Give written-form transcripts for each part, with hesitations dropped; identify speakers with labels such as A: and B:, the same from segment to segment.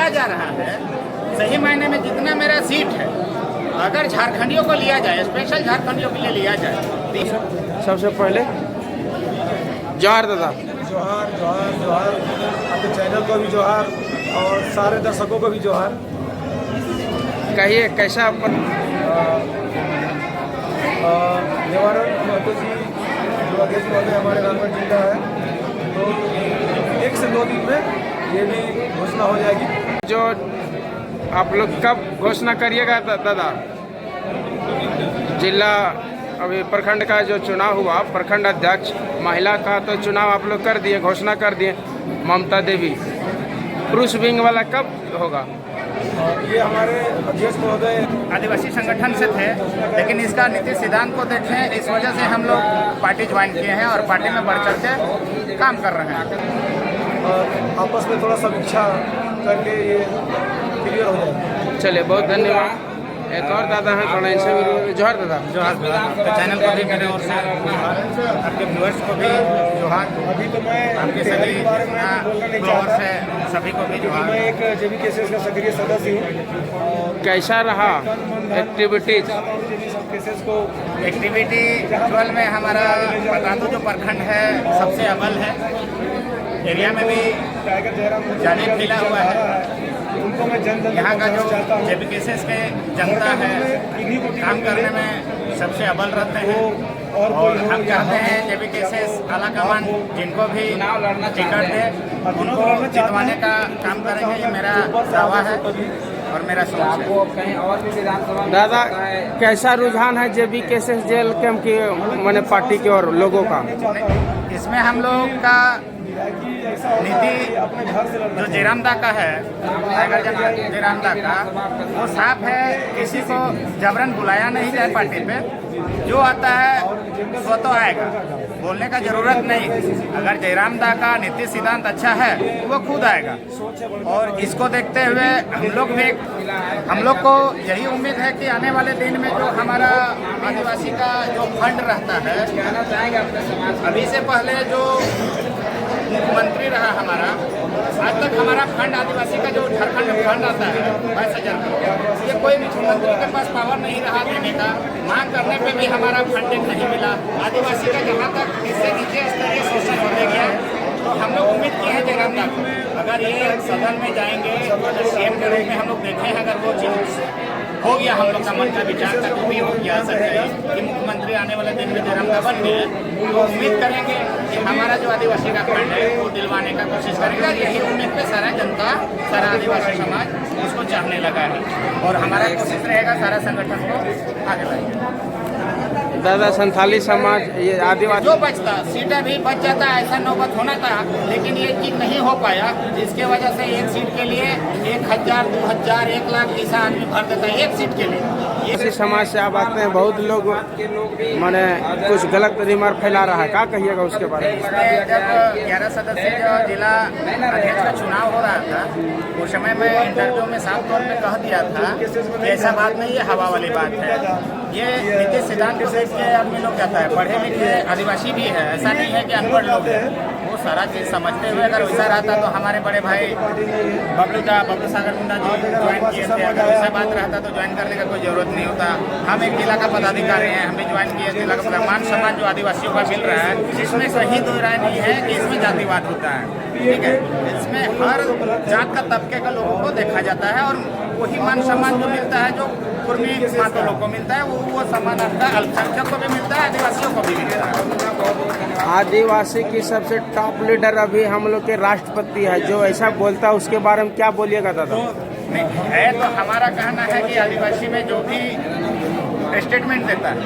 A: लिया जा रहा है, सही मायने में जितना मेरा सीट है, अगर झारखंडियों को लिया जाए, स्पेशल झारखंडियों के लिए लिया जाए।
B: सबसे पहले जोहार दादा।
C: जोहार जोहार जोहार, आपके चैनल को भी जोहार और सारे दर्शकों को भी जोहार।
B: कहिए कैसा
C: निवारण महतो जी जो अध्यक्ष महोदय हमारे रामगढ़ जिला है, तो 1 से 2 दिन में ये भी घोषणा हो जाएगी।
B: जो आप लोग कब घोषणा करिएगा दादा? जिला अभी प्रखंड का जो चुनाव हुआ, प्रखंड अध्यक्ष महिला का तो चुनाव आप लोग कर दिए, घोषणा कर दिए, ममता देवी। पुरुष विंग वाला कब होगा?
C: ये हमारे अध्यक्ष महोदय
A: आदिवासी संगठन से थे, लेकिन इसका नीति सिद्धांत को देखें, इस वजह से हम लोग पार्टी ज्वाइन किए हैं और पार्टी में बढ़ चढ़ के काम कर रहे हैं।
C: और आपस में थोड़ा समीक्षा करके ये क्लियर हो जाएगा।
B: चलिए, बहुत धन्यवाद। एक और दादा हैं, थोड़ा इनसे भी जोहार दादा।
A: जोहार, तो चैनल को भी मेरे ओर से आपके व्यूअर्स को भी जोहार।
C: अभी तो मैं
A: आपके सभी व्यूअर्स है, सभी को भी जोहार।
C: मैं एक JBKSS का सक्रिय सदस्य हूँ।
B: कैसा रहा एक्टिविटीज?
A: एक्टिविटी एक्चुअल में हमारा बता दो, जो प्रखंड है सबसे अव्वल है, एरिया में भी जाने फैला हुआ है। यहाँ का जो JBKSS के जनता है, काम करने में सबसे अव्वल रहते हैं और हम चाहते हैं JBKSS आलाकमान जिनको भी टिकट दे उनको जितवाने का काम करेंगे। ये मेरा दावा है और मेरा सोच है।
B: दादा, कैसा रुझान है JBKSS जेल कैंप की मैंने पार्टी की और लोगों का?
A: इसमें हम लोग का नीति जो जयरामदा का है, टाइगर जनरल जयरामदा का, वो साफ है, किसी को जबरन बुलाया नहीं जाए पार्टी पे। जो आता है स्वतः आएगा, बोलने का जरूरत नहीं। अगर जयरामदा का नीति सिद्धांत अच्छा है वो खुद आएगा। और इसको देखते हुए हम लोग को यही उम्मीद है कि आने वाले दिन में जो हमारा आदिवासी का जो फंड रहता है, अभी से पहले जो मुख्यमंत्री रहा हमारा, आज तक हमारा फंड आदिवासी का जो झारखंड में फंड आता है 22,000, ये कोई मुख्यमंत्री के पास पावर नहीं रहा देने का। मांग करने पे भी हमारा फंडिंग नहीं मिला। आदिवासी का जहाँ तक इससे नीचे स्तरीय शोषण होने गया, तो हम लोग उम्मीद किए हैं जयरामदा को, अगर ये सदन में जाएंगे तो CM के रूप में हम लोग देखें, अगर वो चीज हो गया, हम लोग का मन का विचार तक भी हो गया सकता है कि मुख्यमंत्री आने वाले दिन में जयरामदा बन गए, तो उम्मीद करेंगे कि हमारा जो आदिवासी का फंड है वो दिलवाने का कोशिश करेगा। यही उम्मीद पे सारा जनता, सारा आदिवासी समाज उसको चाहने लगा है और हमारा कोशिश रहेगा सारा संगठन को आगे लाएंगे।
B: दादा, संथाली समाज, ये आदिवासी
A: जो बचता सीटें भी बच जाता, ऐसा नौबत होना था, लेकिन ये चीज नहीं हो पाया, जिसके वजह से एक सीट के लिए 1,000, 2,000, 1 लाख ऐसा आदमी भर देता है एक सीट के लिए।
B: इसी समाज से आप आते हैं, बहुत लोग माने कुछ गलत रिमार्क फैला रहा है, क्या कहिएगा उसके बारे में?
A: इसमें जब 11 सदस्यीय जो जिला अध्यक्ष का चुनाव हो रहा था, उस समय मैं इंटरव्यू में साफ तौर पे कह दिया था कि ऐसा बात नहीं है, हवा वाली बात है। ये नीति सिद्धांत को देख के आदमी लोग कहता है, पढ़े लिखे आदिवासी भी है, ऐसा नहीं है कि अनपढ़ लोग हैं। वो सारा चीज़ समझते हुए अगर वैसा रहता तो हमारे बड़े भाई बबलू सागर मुंडा जी ज्वाइन किए थे। अगर वैसा बात रहता तो ज्वाइन करने का कोई जरूरत नहीं होता। हम एक जिला का पदाधिकारी हैं, हम भी ज्वाइन किए। जिला का मान सम्मान जो आदिवासियों का मिल रहा है, इसमें सही दो राय नहीं है कि इसमें जातिवाद होता है, ठीक है। इसमें हर जात का तबके का लोगों को देखा जाता है और वही मान सम्मान जो मिलता है, जो कुर्मी मातो लोग को मिलता है, वो सम्मान आपका अल्पसंख्यक को भी मिलता है, आदिवासियों को भी मिलता है।
B: आदिवासी की सबसे टॉप लीडर अभी हम लोग के राष्ट्रपति है, जो ऐसा बोलता है उसके बारे में क्या बोलिएगा दादा?
A: नहीं है तो हमारा कहना है कि आदिवासी में जो भी स्टेटमेंट देता है,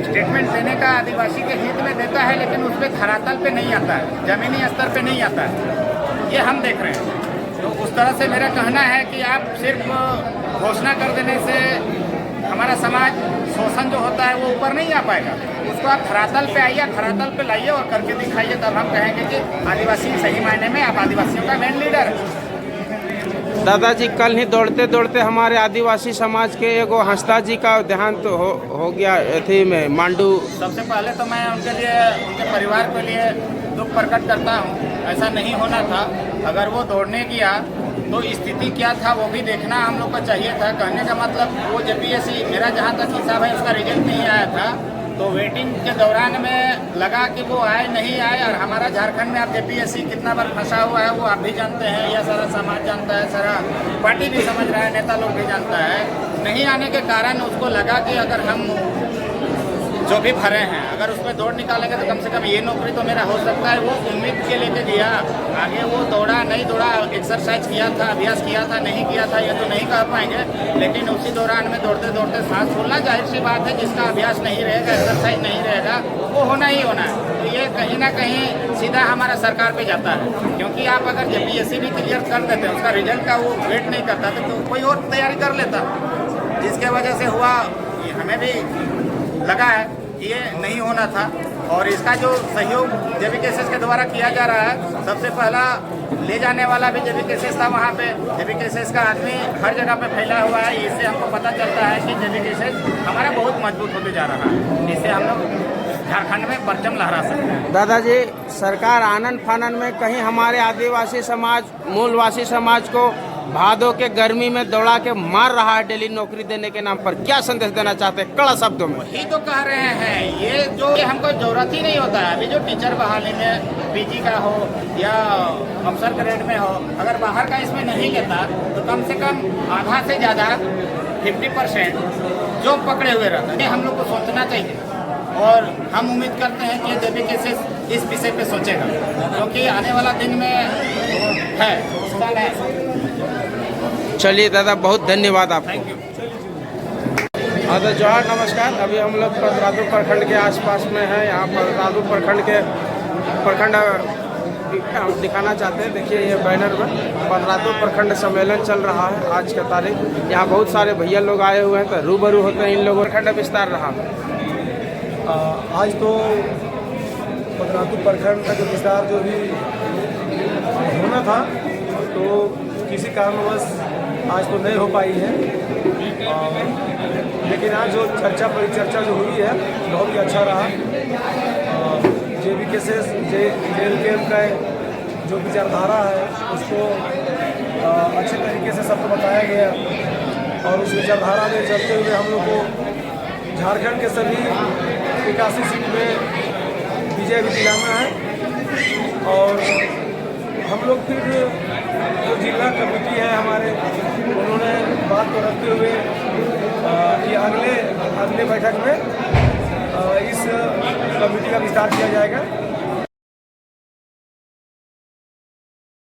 A: स्टेटमेंट देने का आदिवासी के हित में देता है, लेकिन उस पर धरातल पे नहीं आता है, जमीनी स्तर पे नहीं आता है। ये हम देख रहे हैं। तो उस तरह से मेरा कहना है कि आप सिर्फ घोषणा कर देने से हमारा समाज शोषण जो होता है वो ऊपर नहीं आ पाएगा। उसको आप धरातल पे आइए, धरातल पे लाइए और करके दिखाइए, तब हम कहेंगे कि आदिवासी सही मायने में आप आदिवासियों का मेन लीडर है।
B: दादाजी, कल ही दौड़ते दौड़ते हमारे आदिवासी समाज के एगो हंसदा जी का देहांत तो हो गया थी में मांडू।
A: सबसे पहले तो मैं उनके लिए, उनके परिवार के लिए दुख प्रकट करता हूँ। ऐसा नहीं होना था। अगर वो दौड़ने गया तो स्थिति क्या था वो भी देखना हम लोग को चाहिए था। कहने का मतलब वो जेपीएससी मेरा जहाँ तक हिसाब है उसका रिजल्ट नहीं आया था, तो वेटिंग के दौरान में लगा कि वो आए नहीं आए। और हमारा झारखंड में आप जेपीएससी कितना बार फंसा हुआ है वो आप भी जानते हैं, या सारा समाज जानता है, सारा पार्टी भी समझ रहा है, नेता लोग भी जानता है। नहीं आने के कारण उसको लगा कि अगर हम जो भी भरे हैं अगर उसमें दौड़ निकालेंगे तो कम से कम ये नौकरी तो मेरा हो सकता है। वो उम्मीद के लेके दिया, आगे वो दौड़ा नहीं दौड़ा, एक्सरसाइज किया था, अभ्यास किया था नहीं किया था ये तो नहीं कह पाएंगे, लेकिन उसी दौरान में दौड़ते दौड़ते सांस फूलना जाहिर सी बात है। जिसका अभ्यास नहीं रहेगा, एक्सरसाइज नहीं रहेगा, वो होना ही होना है। तो ये कहीं ना कहीं सीधा हमारा सरकार पे जाता है, क्योंकि आप अगर जेपीएससी भी क्लियर कर देते हैं, उसका रिजल्ट का वो वेट नहीं करता तो कोई और तैयारी कर लेता, जिसके वजह से हुआ। हमें भी लगा है ये नहीं होना था, और इसका जो सहयोग जेबीकेएसएस के द्वारा किया जा रहा है, सबसे पहला ले जाने वाला भी जेबीकेएसएस था। वहाँ पे जेबीकेएसएस का आदमी हर जगह पे फैला हुआ है। इससे हमको पता चलता है कि जेबीकेएसएस हमारा बहुत मजबूत होते जा रहा है। इससे हम लोग झारखंड में परचम लहरा सकते हैं।
B: दादाजी, सरकार आनन फानन में कहीं हमारे आदिवासी समाज, मूलवासी समाज को भादों के गर्मी में दौड़ा के मार रहा है डेली नौकरी देने के नाम पर, क्या संदेश देना चाहते हैं कड़ा शब्दों में?
A: वही तो कह रहे हैं, ये हमको जरूरत ही नहीं होता है। अभी जो टीचर बहाली में पीजी का हो या अफसर ग्रेड में हो, अगर बाहर का इसमें नहीं लेता तो कम से कम आधा से ज़्यादा 50% जो पकड़े हुए रहते हैं। हम लोग को सोचना चाहिए, और हम उम्मीद करते हैं कि जेबीकेएसएस इस विषय पे सोचेगा, क्योंकि आने वाला दिन में है।
B: चलिए दादा, बहुत धन्यवाद आपको।
A: Thank you.
B: हाँ तो जोहार, नमस्कार। अभी हम लोग पदरातू प्रखंड के आसपास में हैं। यहाँ पदरातू प्रखंड के प्रखंड हम दिखाना चाहते हैं। देखिए ये बैनर में पदरातू प्रखंड सम्मेलन चल रहा है आज का तारीख। यहाँ बहुत सारे भैया लोग आए हुए हैं, तो रूबरू होते हैं इन लोगों। प्रखंड विस्तार रहा
C: आज तो पदरातू प्रखंड का जो विस्तार जो भी होना था, तो किसी कारणवश आज तो नहीं हो पाई है। लेकिन आज जो चर्चा परिचर्चा जो हुई है बहुत ही अच्छा रहा। जेबीकेएसएस जेएलकेएम का जो विचारधारा है उसको अच्छे तरीके से सबको बताया गया, और उस विचारधारा में चलते हुए हम लोग को झारखंड के सभी 81 सीट में विजय भी दिलाना है। और हम लोग फिर जो जिला कमेटी है हमारे, उन्होंने बात को रखते हुए कि अगले बैठक में इस कमेटी का विस्तार किया जाएगा।